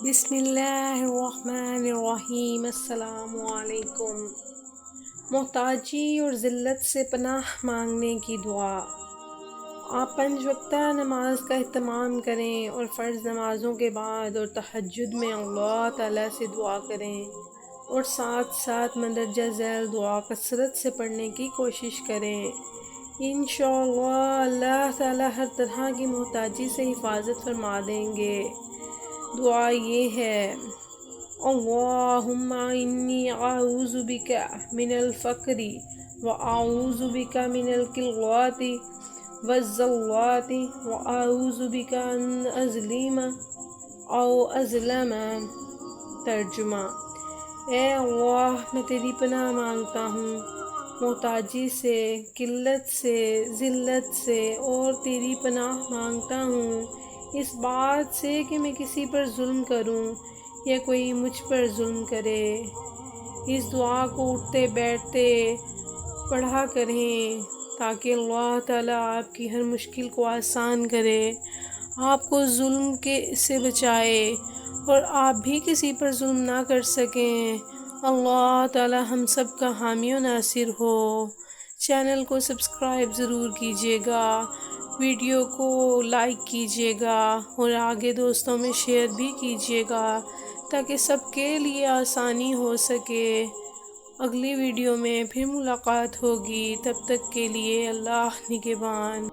بسم اللہ الرحمن الرحیم۔ السلام علیکم۔ محتاجی اور ذلت سے پناہ مانگنے کی دعا۔ آپ 5 وقتہ نماز کا اہتمام کریں اور فرض نمازوں کے بعد اور تہجد میں اللہ تعالیٰ سے دعا کریں، اور ساتھ ساتھ مندرجہ ذیل دعا کثرت سے پڑھنے کی کوشش کریں۔ انشاءاللہ اللہ تعالیٰ ہر طرح کی محتاجی سے حفاظت فرما دیں گے۔ دعا یہ ہے: اللہم انی اعوذ بک من الفقر واعوذ بک من الکلوۃ والزلات واعوذ بک ان اظلم او اظلم۔ ترجمہ: اے اللہ، میں تیری پناہ مانگتا ہوں محتاجی سے، قلت سے، ذلت سے، اور تیری پناہ مانگتا ہوں اس بات سے کہ میں کسی پر ظلم کروں یا کوئی مجھ پر ظلم کرے۔ اس دعا کو اٹھتے بیٹھتے پڑھا کریں تاکہ اللہ تعالیٰ آپ کی ہر مشکل کو آسان کرے، آپ کو ظلم سے بچائے اور آپ بھی کسی پر ظلم نہ کر سکیں۔ اللہ تعالیٰ ہم سب کا حامی و ناصر ہو۔ چینل کو سبسکرائب ضرور کیجیے گا، ویڈیو کو لائک کیجیے گا اور آگے دوستوں میں شیئر بھی کیجیے گا تاکہ سب کے لیے آسانی ہو سکے۔ اگلی ویڈیو میں پھر ملاقات ہوگی، تب تک کے لیے اللہ نگہبان۔